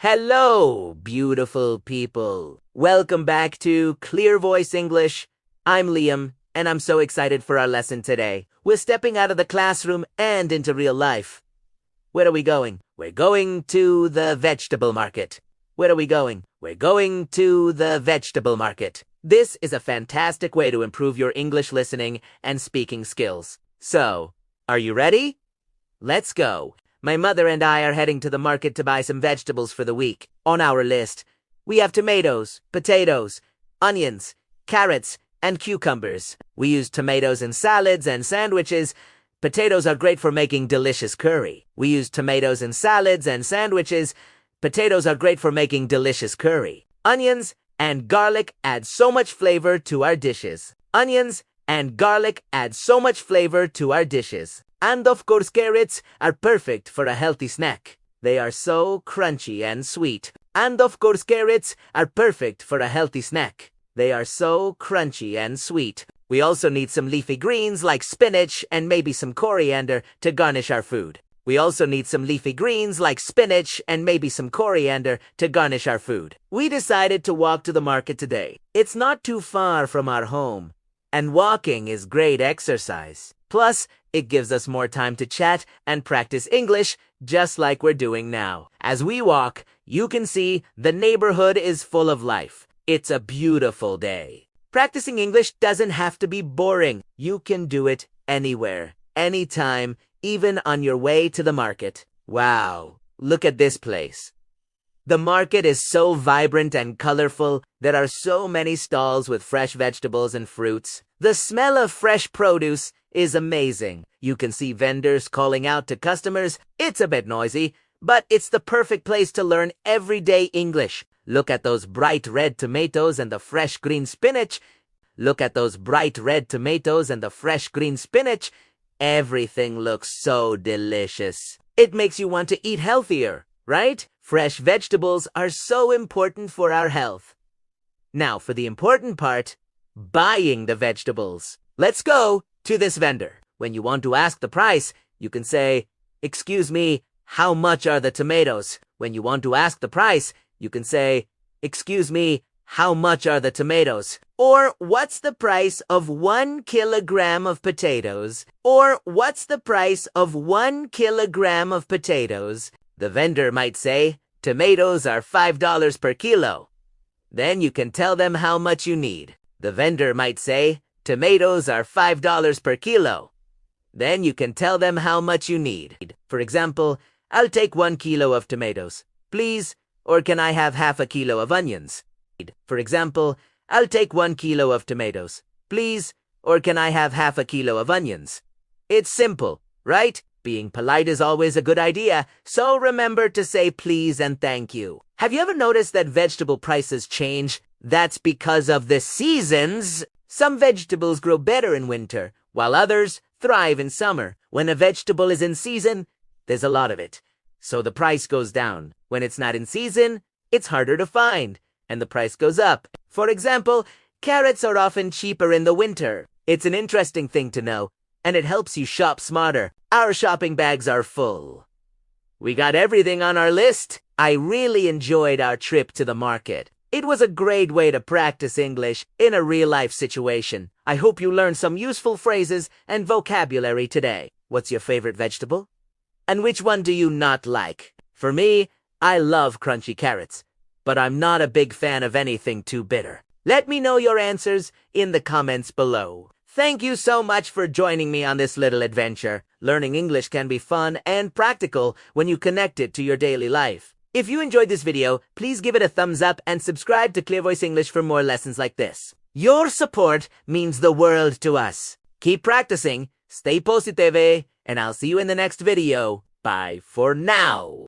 Hello, beautiful people. Welcome back to Clear Voice English. I'm Liam, and I'm so excited for our lesson today. We're stepping out of the classroom and into real life. Where are we going? We're going to the vegetable market. Where are we going? We're going to the vegetable market. This is a fantastic way to improve your English listening and speaking skills. So, are you ready? Let's go. My mother and I are heading to the market to buy some vegetables for the week. On our list, we have tomatoes, potatoes, onions, carrots, and cucumbers. We use tomatoes in salads and sandwiches. Potatoes are great for making delicious curry. We use tomatoes in salads and sandwiches. Potatoes are great for making delicious curry. Onions and garlic add so much flavor to our dishes. Onions and garlic add so much flavor to our dishes. And of course, carrots are perfect for a healthy snack. They are so crunchy and sweet. And of course, carrots are perfect for a healthy snack. They are so crunchy and sweet. We also need some leafy greens like spinach and maybe some coriander to garnish our food. We also need some leafy greens like spinach and maybe some coriander to garnish our food. We decided to walk to the market today. It's not too far from our home, and walking is great exercise. Plus, it gives us more time to chat and practice English just like we're doing now. As we walk, you can see the neighborhood is full of life. It's a beautiful day. Practicing English doesn't have to be boring. You can do it anywhere, anytime, even on your way to the market. Wow, look at this place. The market is so vibrant and colorful. There are so many stalls with fresh vegetables and fruits. The smell of fresh produce is amazing. You can see vendors calling out to customers. It's a bit noisy, but it's the perfect place to learn everyday English. Look at those bright red tomatoes and the fresh green spinach. Look at those bright red tomatoes and the fresh green spinach. Everything looks so delicious. It makes you want to eat healthier, right? Fresh vegetables are so important for our health. Now for the important part, buying the vegetables. Let's go to this vendor. When you want to ask the price, you can say, "Excuse me, how much are the tomatoes?" When you want to ask the price, you can say, "Excuse me, how much are the tomatoes?" Or, "What's the price of 1 kilogram of potatoes?" Or, "What's the price of 1 kilogram of potatoes?" The vendor might say, "Tomatoes are $5 per kilo." Then you can tell them how much you need. The vendor might say, "Tomatoes are $5 per kilo." Then you can tell them how much you need. For example, "I'll take 1 kilo of tomatoes, please, or can I have half a kilo of onions?" For example, "I'll take 1 kilo of tomatoes, please, or can I have half a kilo of onions?" It's simple, right? Being polite is always a good idea, so remember to say please and thank you. Have you ever noticed that vegetable prices change? That's because of the seasons. Some vegetables grow better in winter, while others thrive in summer. When a vegetable is in season, there's a lot of it, so the price goes down. When it's not in season, it's harder to find, and the price goes up. For example, carrots are often cheaper in the winter. It's an interesting thing to know, and it helps you shop smarter. Our shopping bags are full. We got everything on our list. I really enjoyed our trip to the market. It was a great way to practice English in a real-life situation. I hope you learned some useful phrases and vocabulary today. What's your favorite vegetable? And which one do you not like? For me, I love crunchy carrots, but I'm not a big fan of anything too bitter. Let me know your answers in the comments below. Thank you so much for joining me on this little adventure. Learning English can be fun and practical when you connect it to your daily life. If you enjoyed this video, please give it a thumbs up and subscribe to Clear Voice English for more lessons like this. Your support means the world to us. Keep practicing, stay positive, and I'll see you in the next video. Bye for now.